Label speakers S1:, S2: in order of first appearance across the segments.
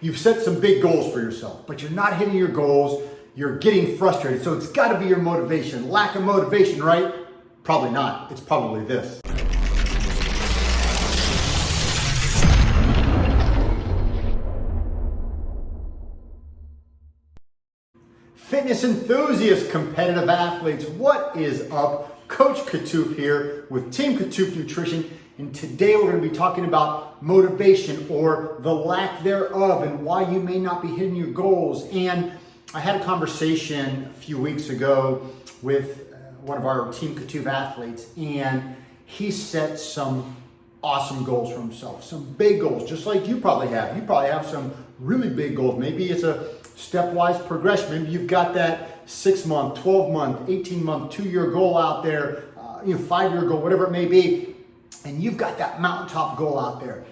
S1: you've set some big goals for yourself, but you're not hitting your goals, you're getting frustrated. So it's got to be your motivation. Lack of motivation, right? Probably not. It's probably this. Fitness enthusiasts, competitive athletes, what is up? Coach Kattouf here with Team Kattouf Nutrition, and today we're going to be talking about motivation or the lack thereof and why you may not be hitting your goals. And I had a conversation a few weeks ago with one of our Team Kattouf athletes, and he set some awesome goals for himself, some big goals, just like you probably have. You probably have some really big goals. Maybe it's a stepwise progression. Maybe you've got that 6-month, 12-month, 18-month, 2-year goal out there, 5-year goal, whatever it may be, and you've got that mountaintop goal out there.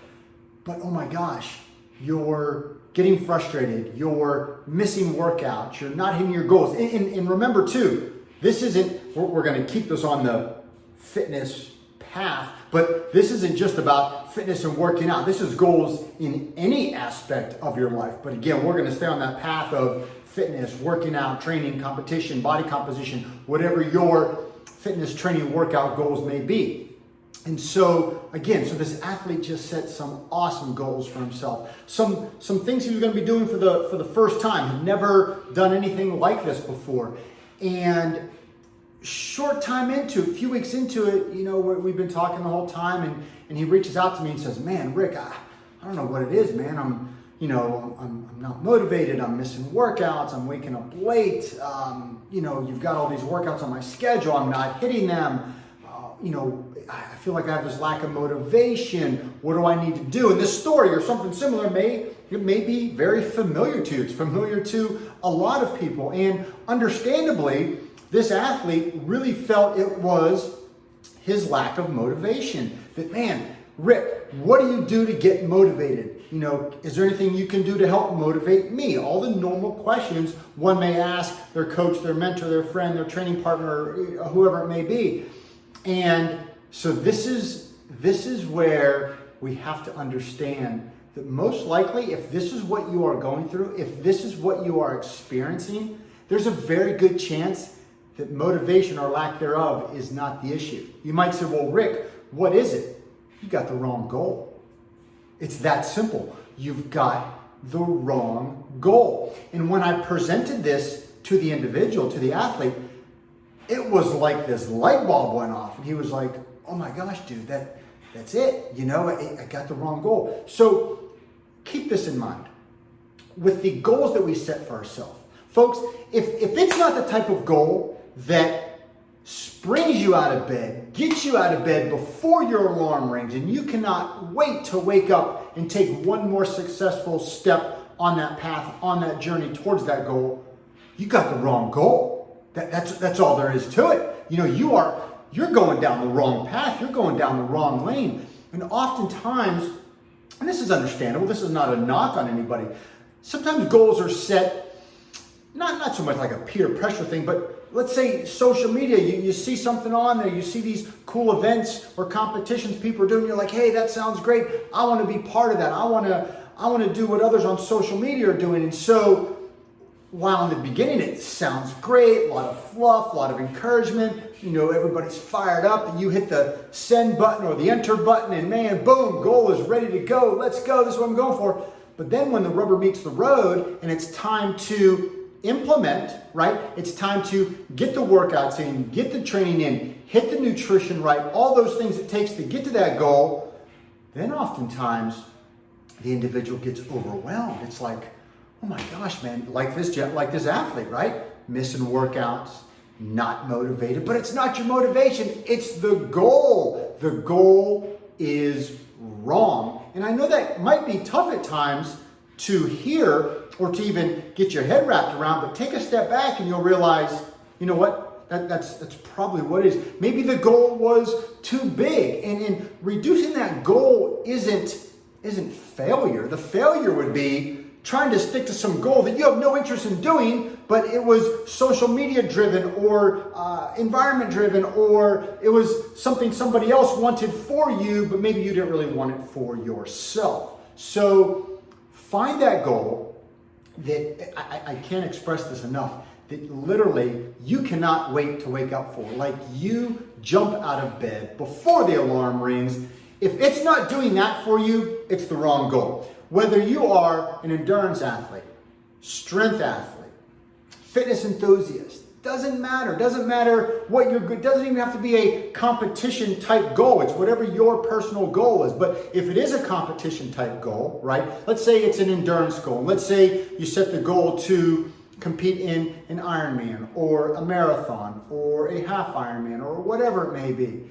S1: But oh my gosh, you're getting frustrated, you're missing workouts, you're not hitting your goals. And remember too, this isn't, we're going to keep this on the fitness path, but this isn't just about fitness and working out. This is goals in any aspect of your life. But again, we're going to stay on that path of fitness, working out, training, competition, body composition, whatever your fitness, training, workout goals may be. And so again, so this athlete just set some awesome goals for himself. Some things he was going to be doing for the first time. He'd never done anything like this before. And short time into, a few weeks into it, we've been talking the whole time, and he reaches out to me and says, "Man, Rick, I don't know what it is, man. I'm not motivated. I'm missing workouts. I'm waking up late. You've got all these workouts on my schedule. I'm not hitting them. I feel like I have this lack of motivation. What do I need to do?" And this story or something similar may be very familiar to you. It's familiar to a lot of people, and understandably, this athlete really felt it was his lack of motivation. That, man, Rick, what do you do to get motivated? Is there anything you can do to help motivate me? All the normal questions one may ask their coach, their mentor, their friend, their training partner, whoever it may be. And so this is where we have to understand that most likely, if this is what you are going through, if this is what you are experiencing, there's a very good chance that motivation or lack thereof is not the issue. You might say, "Well, Rick, what is it?" You got the wrong goal. It's that simple. You've got the wrong goal. And when I presented this to the individual, to the athlete, it was like this light bulb went off. And he was like, "Oh my gosh, dude, that's it. I got the wrong goal." So keep this in mind. With the goals that we set for ourselves, folks, if it's not the type of goal that springs you out of bed, gets you out of bed before your alarm rings, and you cannot wait to wake up and take one more successful step on that path, on that journey towards that goal, you got the wrong goal. That's all there is to it. You're going down the wrong path. You're going down the wrong lane. And oftentimes, and this is understandable, this is not a knock on anybody, sometimes goals are set not so much like a peer pressure thing, but let's say social media, you see something on there, you see these cool events or competitions people are doing, you're like, "Hey, that sounds great. I want to be part of that. I want to do what others on social media are doing." And so while in the beginning it sounds great, a lot of fluff, a lot of encouragement, everybody's fired up, and you hit the send button or the enter button, and man, boom, goal is ready to go. Let's go. This is what I'm going for. But then when the rubber meets the road and it's time to implement, right? It's time to get the workouts in, get the training in, hit the nutrition right, all those things it takes to get to that goal, then oftentimes the individual gets overwhelmed. It's like, "Oh my gosh, man," like this athlete, right? Missing workouts, not motivated, but it's not your motivation, it's the goal. The goal is wrong. And I know that might be tough at times to hear or to even get your head wrapped around, but take a step back and you'll realize, you know what, that's probably what it is. Maybe the goal was too big, and reducing that goal isn't failure. The failure would be trying to stick to some goal that you have no interest in doing, but it was social media driven or environment driven, or it was something somebody else wanted for you, but maybe you didn't really want it for yourself. So Find that goal that I can't express this enough, that literally you cannot wait to wake up for. Like you jump out of bed before the alarm rings. If it's not doing that for you, it's the wrong goal. Whether you are an endurance athlete, strength athlete, fitness enthusiast, doesn't matter. Doesn't matter what you're good. Doesn't even have to be a competition type goal. It's whatever your personal goal is. But if it is a competition type goal, right? Let's say it's an endurance goal. Let's say you set the goal to compete in an Ironman or a marathon or a half Ironman or whatever it may be.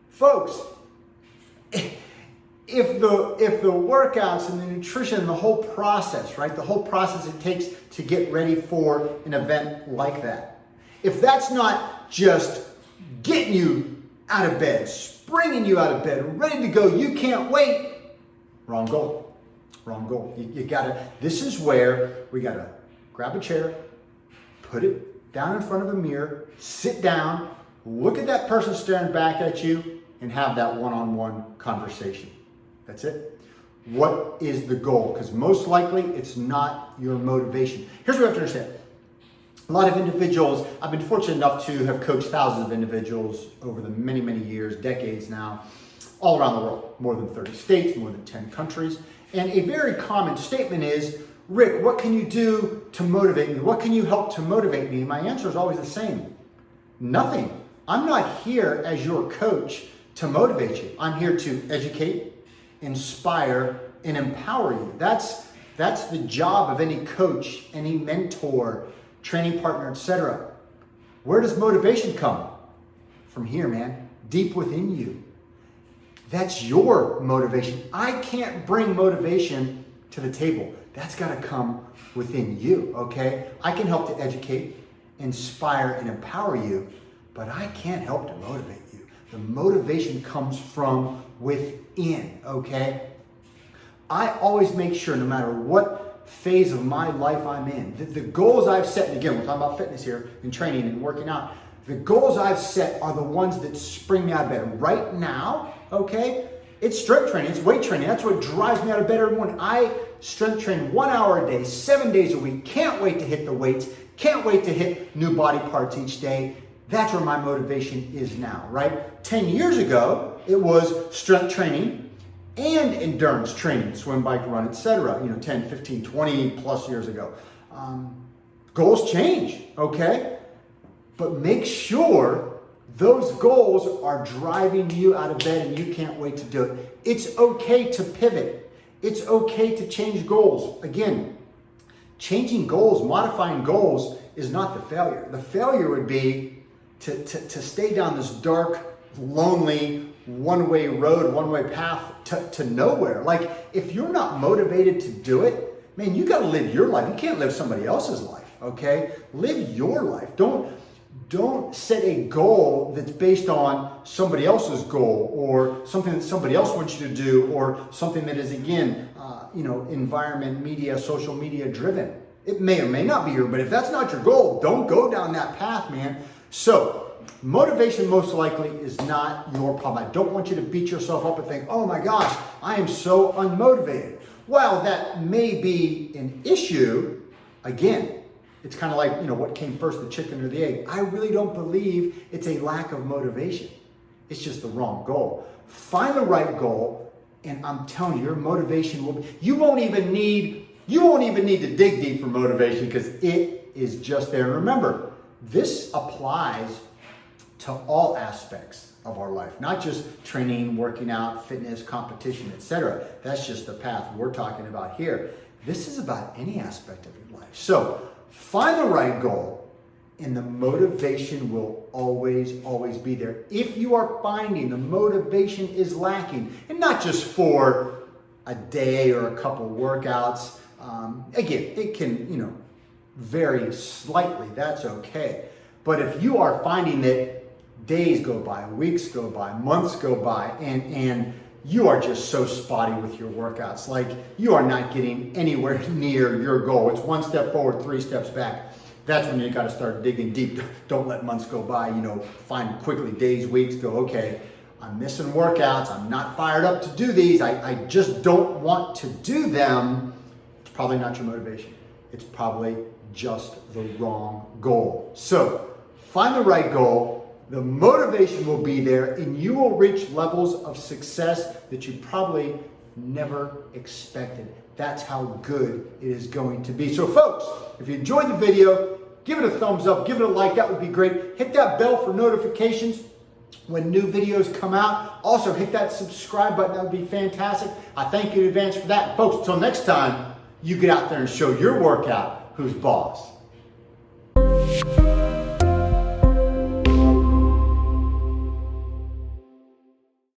S1: Folks, if the workouts and the nutrition and the whole process, right? The whole process it takes to get ready for an event like that. If that's not just getting you out of bed, springing you out of bed, ready to go, you can't wait, wrong goal. Wrong goal. You gotta, this is where we gotta grab a chair, put it down in front of a mirror, sit down, look at that person staring back at you, and have that one-on-one conversation. That's it. What is the goal? Because most likely it's not your motivation. Here's what you have to understand. A lot of individuals, I've been fortunate enough to have coached thousands of individuals over the many, many years, decades now, all around the world, more than 30 states, more than 10 countries. And a very common statement is, Rick, what can you do to motivate me? What can you help to motivate me? My answer is always the same. Nothing. I'm not here as your coach to motivate you. I'm here to educate, inspire, and empower you. That's the job of any coach, any mentor, training partner, etc. Where does motivation come? From here, man, deep within you. That's your motivation. I can't bring motivation to the table. That's got to come within you, okay? I can help to educate, inspire, and empower you, but I can't help to motivate you. The motivation comes from within, okay? I always make sure, no matter what phase of my life I'm in, the goals I've set, and again, we're talking about fitness here and training and working out, the goals I've set are the ones that spring me out of bed. Right now, okay, it's strength training, it's weight training. That's what drives me out of bed every morning. I strength train 1 hour a day, 7 days a week. Can't wait to hit the weights. Can't wait to hit new body parts each day. That's where my motivation is now, right? 10 years ago, it was strength training and endurance training, swim, bike, run, etc. 10, 15, 20 plus years ago. Goals change, okay? But make sure those goals are driving you out of bed and you can't wait to do it. It's okay to pivot. It's okay to change goals. Again, changing goals, modifying goals is not the failure. The failure would be to stay down this dark, lonely, one-way road, one-way path to nowhere. Like, if you're not motivated to do it, man, you got to live your life. You can't live somebody else's life, okay? Live your life. Don't set a goal that's based on somebody else's goal or something that somebody else wants you to do or something that is, again, environment, media, social media driven. It may or may not be your, but if that's not your goal, don't go down that path, man. So, motivation most likely is not your problem. I don't want you to beat yourself up and think, oh my gosh, I am so unmotivated. While that may be an issue, again, it's kind of like, what came first, the chicken or the egg? I really don't believe it's a lack of motivation. It's just the wrong goal. Find the right goal, and I'm telling you, your motivation will be, you won't even need to dig deep for motivation because it is just there. And remember, this applies to all aspects of our life, not just training, working out, fitness, competition, etc. That's just the path we're talking about here. This is about any aspect of your life. So find the right goal and the motivation will always, always be there. If you are finding the motivation is lacking, and not just for a day or a couple workouts, again, it can, vary slightly. That's okay. But if you are finding that days go by, weeks go by, months go by, and you are just so spotty with your workouts, like you are not getting anywhere near your goal. It's 1 step forward, 3 steps back. That's when you got to start digging deep. Don't let months go by, find quickly days, weeks, go, okay, I'm missing workouts. I'm not fired up to do these. I just don't want to do them. It's probably not your motivation. It's probably just the wrong goal. So find the right goal, the motivation will be there, and you will reach levels of success that you probably never expected. That's how good it is going to be. So folks, if you enjoyed the video, give it a thumbs up, give it a like, that would be great. Hit that bell for notifications when new videos come out. Also hit that subscribe button, that would be fantastic. I thank you in advance for that. Folks, until next time, you get out there and show your workout who's boss.